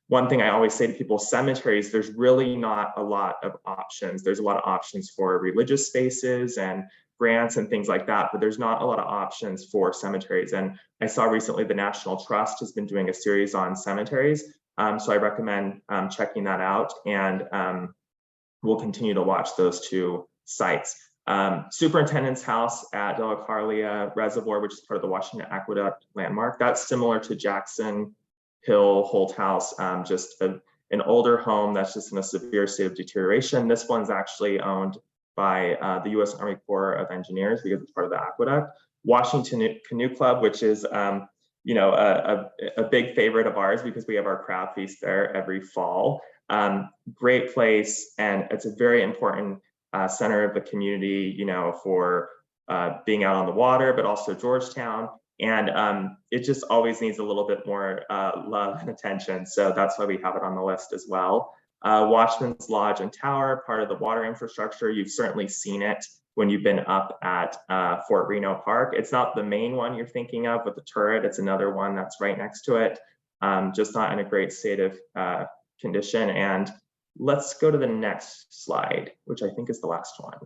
One thing I always say to people, cemeteries, there's really not a lot of options. There's a lot of options for religious spaces and grants and things like that, but there's not a lot of options for cemeteries. And I saw recently the National Trust has been doing a series on cemeteries, so I recommend checking that out, and we'll continue to watch those two sites. Superintendent's House at De La Carlia Reservoir, which is part of the Washington Aqueduct Landmark, that's similar to Jackson Hill Holt House, just an older home that's just in a severe state of deterioration. This one's actually owned by the U.S. Army Corps of Engineers because it's part of the aqueduct. Washington Canoe Club, which is you know, a big favorite of ours because we have our crab feast there every fall. Great place, and it's a very important center of the community, you know, for being out on the water, but also Georgetown. And it just always needs a little bit more love and attention. So that's why we have it on the list as well. Watchman's Lodge and Tower, part of the water infrastructure. You've certainly seen it when you've been up at Fort Reno Park. It's not the main one you're thinking of with the turret. It's another one that's right next to it, just not in a great state of condition. And let's go to the next slide, which I think is the last one.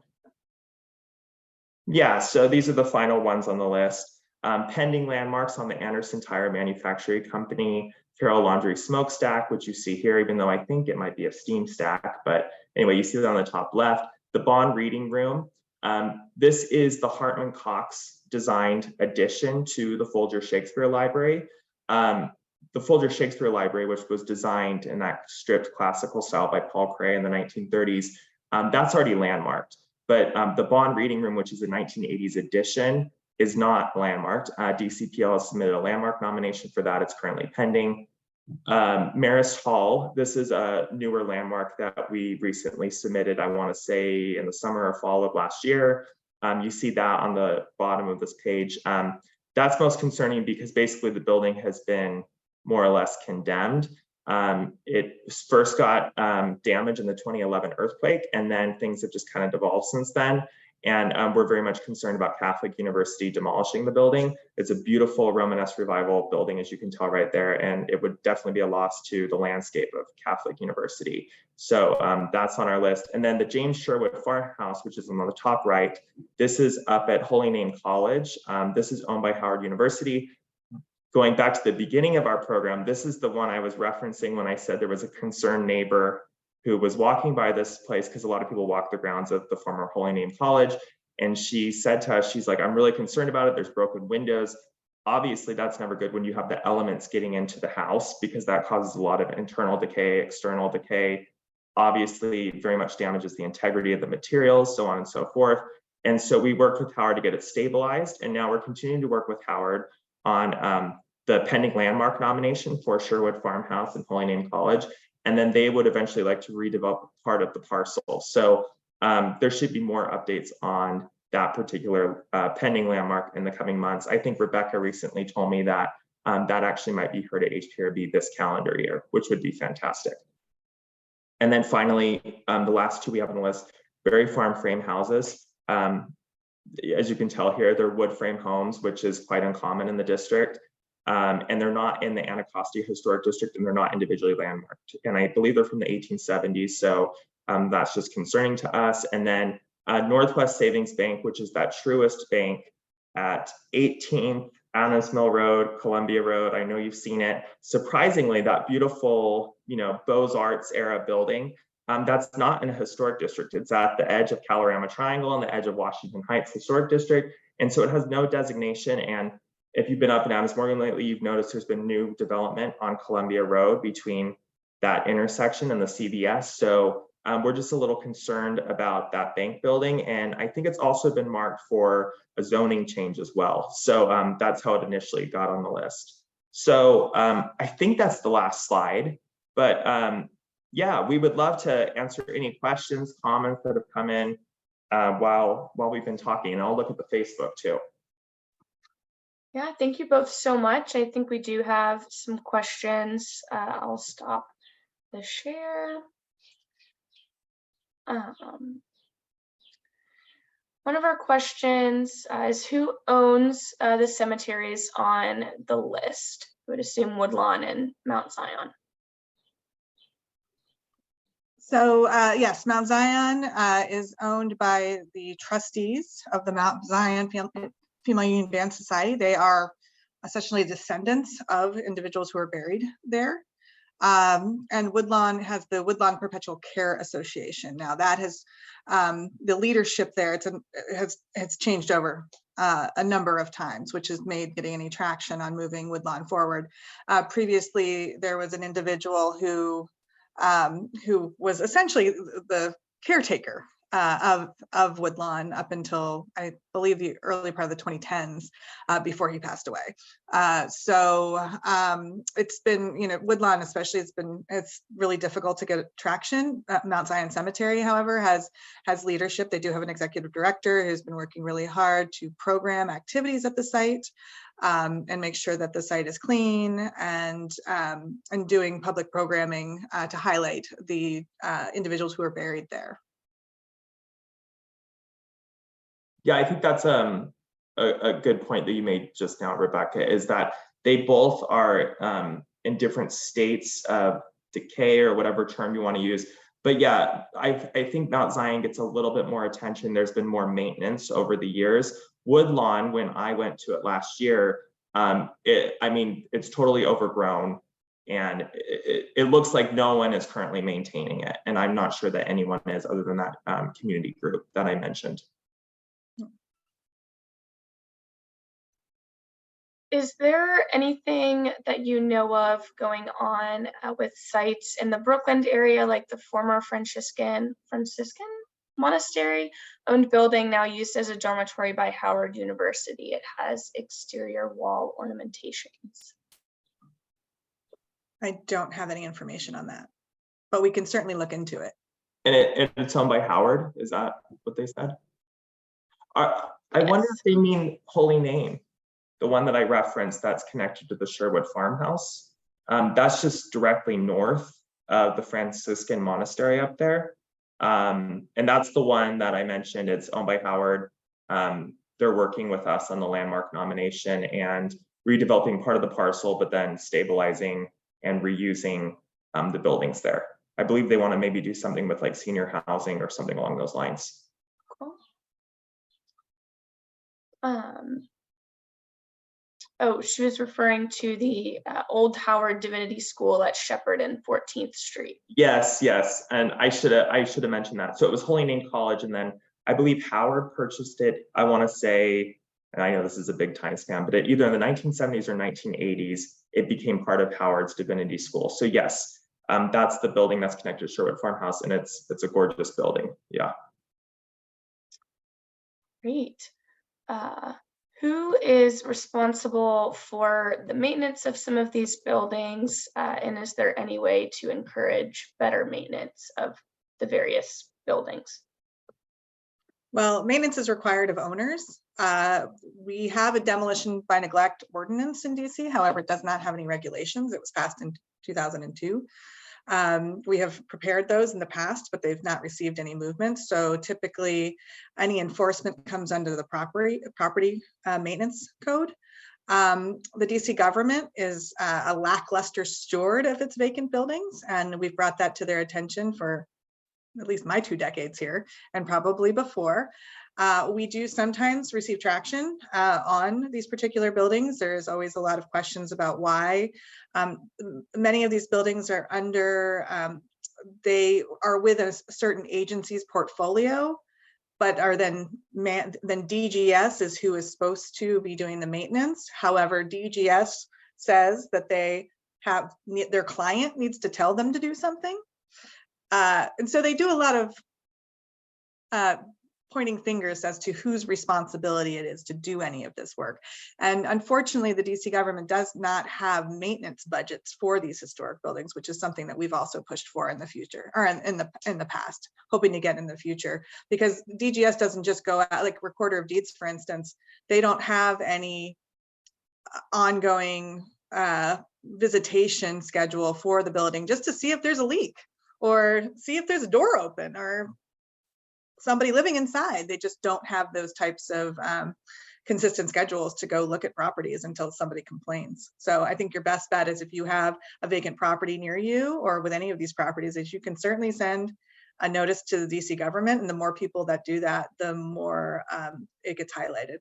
Yeah, so these are the final ones on the list. Pending landmarks on the Anderson Tire Manufacturing Company, Carroll Laundry Smokestack, which you see here, even though I think it might be a steam stack, but anyway, you see that on the top left. The Bond Reading Room. This is the Hartman Cox designed addition to the Folger Shakespeare Library. The Folger Shakespeare Library, which was designed in that stripped classical style by Paul Cray in the 1930s, that's already landmarked. But the Bond Reading Room, which is a 1980s edition, is not landmarked. DCPL has submitted a landmark nomination for that. It's currently pending. Marist Hall, this is a newer landmark that we recently submitted, I want to say in the summer or fall of last year. You see that on the bottom of this page. That's most concerning because basically the building has been more or less condemned. It first got damage in the 2011 earthquake, and then things have just kind of devolved since then. And we're very much concerned about Catholic University demolishing the building. It's a beautiful Romanesque Revival building, as you can tell right there, and it would definitely be a loss to the landscape of Catholic University. So that's on our list. And then the James Sherwood Farmhouse, which is on the top right, this is up at Holy Name College. This is owned by Howard University. Going back to the beginning of our program, this is the one I was referencing when I said there was a concerned neighbor who was walking by this place because a lot of people walk the grounds of the former Holy Name College. And she said to us, she's like, I'm really concerned about it. There's broken windows. Obviously, that's never good when you have the elements getting into the house because that causes a lot of internal decay, external decay, obviously very much damages the integrity of the materials, so on and so forth. And so we worked with Howard to get it stabilized. And now we're continuing to work with Howard on the pending landmark nomination for Sherwood Farmhouse and Holy Name College. And then they would eventually like to redevelop part of the parcel. So there should be more updates on that particular pending landmark in the coming months. I think Rebecca recently told me that that actually might be heard at HPRB this calendar year, which would be fantastic. And then finally, the last two we have on the list, Berry Farm frame houses. As you can tell here, they're wood frame homes, which is quite uncommon in the district. And they're not in the Anacostia Historic District, and they're not individually landmarked. And I believe they're from the 1870s, so that's just concerning to us. And then Northwest Savings Bank, which is that Truist Bank at 18th Adams Mill Road, Columbia Road. I know you've seen it. Surprisingly, that beautiful, you know, Beaux-Arts era building, that's not in a historic district. It's at the edge of Calorama Triangle on the edge of Washington Heights Historic District. And so it has no designation. And if you've been up in Adams Morgan lately, you've noticed there's been new development on Columbia Road between that intersection and the CVS. So We're just a little concerned about that bank building, and I think it's also been marked for a zoning change as well. So that's how it initially got on the list. So I think that's the last slide, but yeah, we would love to answer any questions, comments that have come in while we've been talking, and I'll look at the Facebook too. Yeah, thank you both so much. I think we do have some questions. I'll stop the share. One of our questions is who owns the cemeteries on the list? I would assume Woodlawn and Mount Zion. So yes, Mount Zion is owned by the trustees of the Mount Zion Female Union Band Society. They are essentially descendants of individuals who are buried there. And Woodlawn has the Woodlawn Perpetual Care Association. Now that has the leadership there has changed over a number of times, which has made getting any traction on moving Woodlawn forward. Previously, there was an individual who was essentially the caretaker of Woodlawn up until I believe the early part of the 2010s before he passed away. So it's been, you know, Woodlawn especially, it's really difficult to get traction. Mount Zion Cemetery, however, has leadership. They do have an executive director who's been working really hard to program activities at the site and make sure that the site is clean and doing public programming to highlight the individuals who are buried there. Yeah, I think that's a good point that you made just now, Rebecca, is that they both are in different states of decay or whatever term you want to use. But yeah, I think Mount Zion gets a little bit more attention. There's been more maintenance over the years. Woodlawn, when I went to it last year, I mean, it's totally overgrown, and it looks like no one is currently maintaining it. And I'm not sure that anyone is other than that community group that I mentioned. Is there anything that you know of going on with sites in the Brookland area, like the former Franciscan monastery owned building now used as a dormitory by Howard University? It has exterior wall ornamentations. I don't have any information on that, but we can certainly look into it. And it's owned by Howard? Is that what they said? I Yes. wonder if they mean Holy Name, the one that I referenced that's connected to the Sherwood farmhouse. That's just directly north of the Franciscan monastery up there. And that's the one that I mentioned. It's owned by Howard. They're working with us on the landmark nomination and redeveloping part of the parcel, but then stabilizing and reusing the buildings there. I believe they want to maybe do something with like senior housing or something along those lines. Cool. Oh, she was referring to the old Howard Divinity School at Shepherd and 14th Street. Yes, and I should have mentioned that. So it was Holy Name College, and then I believe Howard purchased it. I want to say, and I know this is a big time span, but either in the 1970s or 1980s, it became part of Howard's Divinity School. So yes, that's the building that's connected to Sherwood Farmhouse, and it's a gorgeous building. Yeah. Great. Who is responsible for the maintenance of some of these buildings? And is there any way to encourage better maintenance of the various buildings? Well, maintenance is required of owners. We have a demolition by neglect ordinance in DC. However, it does not have any regulations. It was passed in 2002. We have prepared those in the past, but they've not received any movement. So typically any enforcement comes under the property maintenance code. The DC government is a lackluster steward of its vacant buildings, and we've brought that to their attention for at least my 2 decades here and probably before. We do sometimes receive traction on these particular buildings. There's always a lot of questions about why. Many of these buildings are under, they are with a certain agency's portfolio, but are then DGS is who is supposed to be doing the maintenance. However, DGS says that they have, their client needs to tell them to do something. And so they do a lot of pointing fingers as to whose responsibility it is to do any of this work. And unfortunately, the DC government does not have maintenance budgets for these historic buildings, which is something that we've also pushed for in the future, or in the past, hoping to get in the future, because DGS doesn't just go out, like Recorder of Deeds, for instance, they don't have any ongoing visitation schedule for the building just to see if there's a leak or see if there's a door open or somebody living inside. They just don't have those types of consistent schedules to go look at properties until somebody complains. So I think your best bet is if you have a vacant property near you or with any of these properties, is you can certainly send a notice to the DC government, and the more people that do that, the more it gets highlighted.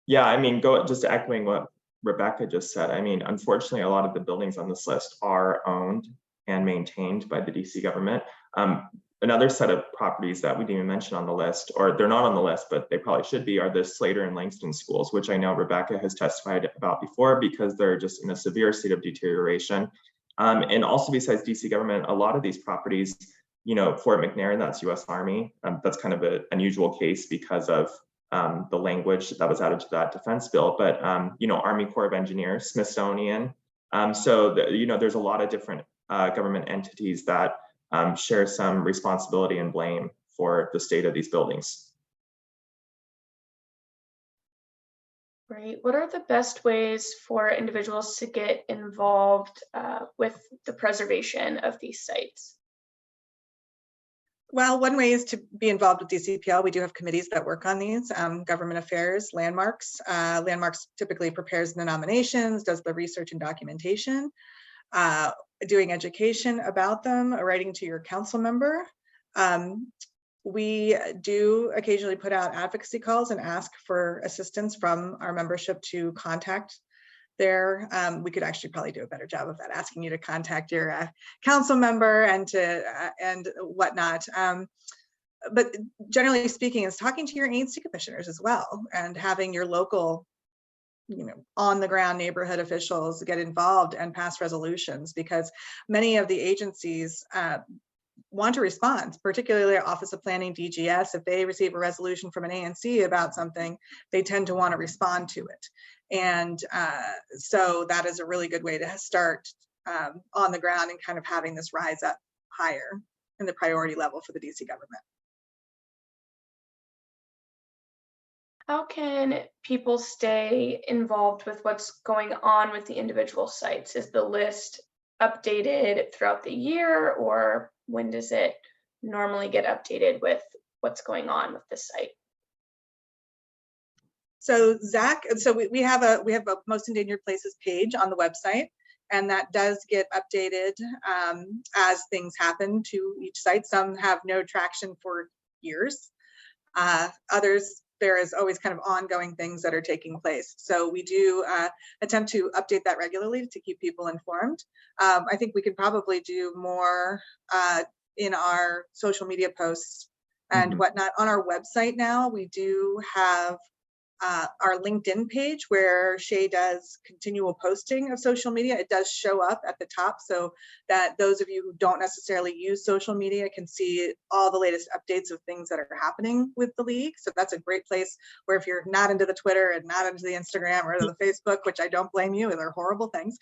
Yeah, I mean, just echoing what Rebecca just said, I mean, unfortunately, a lot of the buildings on this list are owned and maintained by the DC government. Another set of properties that we didn't even mention on the list, or they're not on the list, but they probably should be, are the Slater and Langston schools, which I know Rebecca has testified about before because they're just in a severe state of deterioration. And also besides DC government, a lot of these properties, you know, Fort McNair, that's US Army, that's kind of an unusual case because of the language that was added to that defense bill, but you know, Army Corps of Engineers, Smithsonian. You know, there's a lot of different government entities that share some responsibility and blame for the state of these buildings. Great. What are the best ways for individuals to get involved with the preservation of these sites? Well, one way is to be involved with DCPL. We do have committees that work on these, government affairs, landmarks. Landmarks typically prepares the nominations, does the research and documentation, doing education about them, writing to your council member. We do occasionally put out advocacy calls and ask for assistance from our membership to contact their, we could actually probably do a better job of that, asking you to contact your council member and whatnot. But generally speaking, it's talking to your agency commissioners as well, and having your local, you know, on the ground neighborhood officials get involved and pass resolutions, because many of the agencies want to respond, particularly Office of Planning, DGS. If they receive a resolution from an ANC about something, they tend to want to respond to it. And so that is a really good way to start on the ground and kind of having this rise up higher in the priority level for the DC government. How can people stay involved with what's going on with the individual sites? Is the list updated throughout the year, or when does it normally get updated with what's going on with the site? So Zach, so we have a Most Endangered Places page on the website, and that does get updated as things happen to each site. Some have no traction for years. Others, there is always kind of ongoing things that are taking place. So we do attempt to update that regularly to keep people informed. I think we could probably do more in our social media posts and whatnot. On our website now, we do have our LinkedIn page where Shay does continual posting of social media. It does show up at the top so that those of you who don't necessarily use social media can see all the latest updates of things that are happening with the league. So that's a great place where if you're not into the Twitter and not into the Instagram or the Facebook, which I don't blame you, they're horrible things,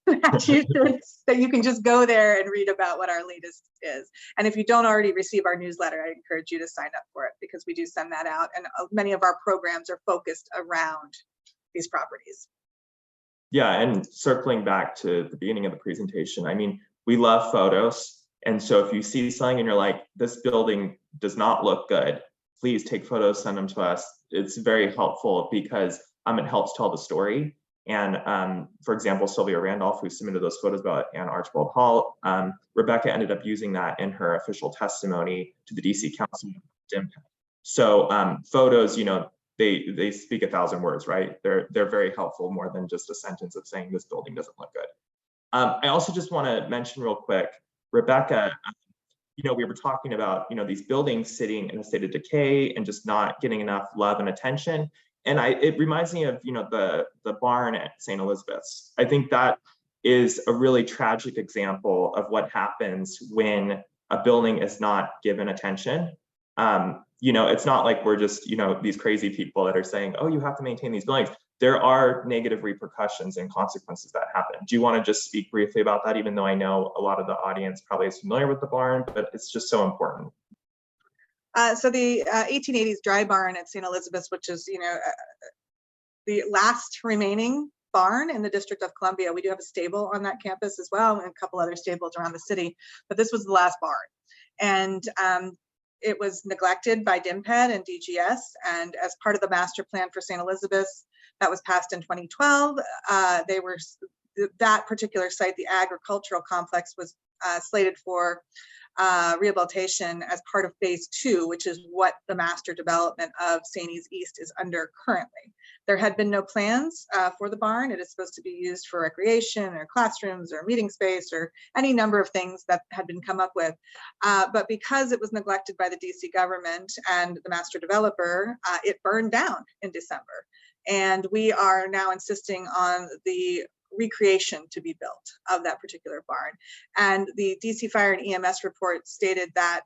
that you can just go there and read about what our latest is. And if you don't already receive our newsletter, I encourage you to sign up for it, because we do send that out, and many of our programs are focused around these properties. Yeah, and circling back to the beginning of the presentation, I mean, we love photos. And so if you see something and you're like, this building does not look good, please take photos, send them to us. It's very helpful because it helps tell the story. And for example, Sylvia Randolph, who submitted those photos about Ann Archibald Hall, Rebecca ended up using that in her official testimony to the DC Council. So photos, you know, they speak 1,000 words, right? They're very helpful, more than just a sentence of saying this building doesn't look good. I also just want to mention real quick, Rebecca, you know, we were talking about, you know, these buildings sitting in a state of decay and just not getting enough love and attention. And it reminds me of, you know, the barn at St. Elizabeth's. I think that is a really tragic example of what happens when a building is not given attention. You know, it's not like we're just, you know, these crazy people that are saying, oh, you have to maintain these buildings. There are negative repercussions and consequences that happen. Do you want to just speak briefly about that, even though I know a lot of the audience probably is familiar with the barn, but it's just so important. So the 1880s dry barn at St. Elizabeth's, which is, you know, the last remaining barn in the District of Columbia. We do have a stable on that campus as well, and a couple other stables around the city, but this was the last barn. And it was neglected by DMPED and DGS, and as part of the master plan for St. Elizabeth's that was passed in 2012, that particular site, the agricultural complex, was slated for rehabilitation as part of phase 2, which is what the master development of St. East is under currently. There had been no plans for the barn. It is supposed to be used for recreation or classrooms or meeting space or any number of things that had been come up with. But because it was neglected by the DC government and the master developer, it burned down in December. And we are now insisting on the recreation to be built of that particular barn. And the DC Fire and EMS report stated that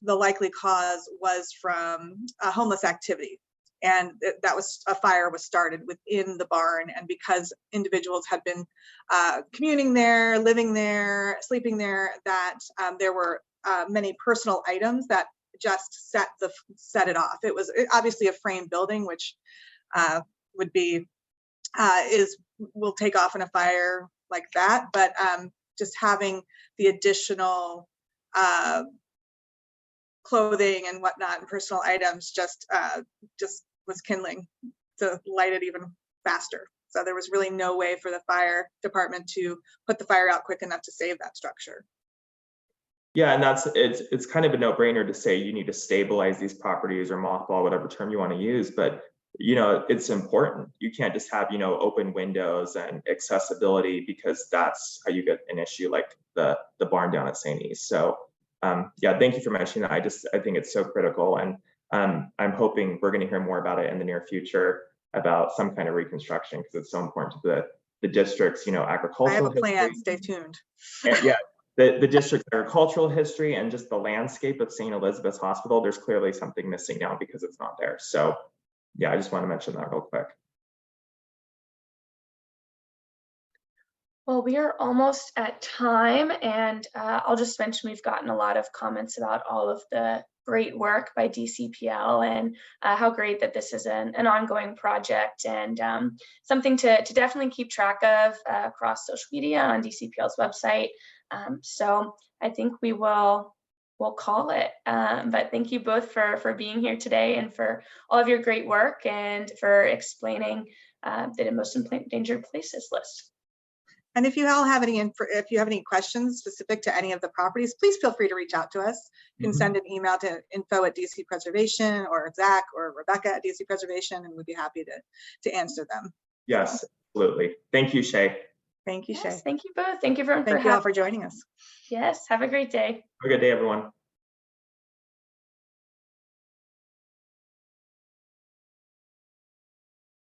the likely cause was from homeless activity. And that was a fire was started within the barn. And because individuals had been communing there, living there, sleeping there, that there were many personal items that just set it off. It was obviously a frame building, which would be will take off in a fire like that, but just having the additional clothing and whatnot and personal items just was kindling to light it even faster. So there was really no way for the fire department to put the fire out quick enough to save that structure. Yeah, and it's kind of a no-brainer to say you need to stabilize these properties or mothball, whatever term you want to use, but you know, it's important. You can't just have, you know, open windows and accessibility, because that's how you get an issue like the barn down at St. East. So yeah, thank you for mentioning that. I think it's so critical, and I'm hoping we're going to hear more about it in the near future about some kind of reconstruction, because it's so important to the district's, you know, agricultural I have a plan. history. Stay tuned. And, yeah, the district's agricultural history and just the landscape of St. Elizabeth's Hospital. There's clearly something missing now because it's not there. So yeah, I just want to mention that real quick. Well, we are almost at time, and I'll just mention we've gotten a lot of comments about all of the great work by DCPL and how great that this is an ongoing project and something to definitely keep track of across social media on DCPL's website. So I think we'll call it. But thank you both for being here today and for all of your great work and for explaining the most endangered places list. And if you all have any questions specific to any of the properties, please feel free to reach out to us. You can send an email to info@DC Preservation or Zach or Rebecca at DC Preservation, and we'd be happy to answer them. Yes, absolutely. Thank you, Shay. Thank you, Shay. Thank you both. Thank you everyone Thank you all for joining us. Yes, have a great day. Have a good day, everyone.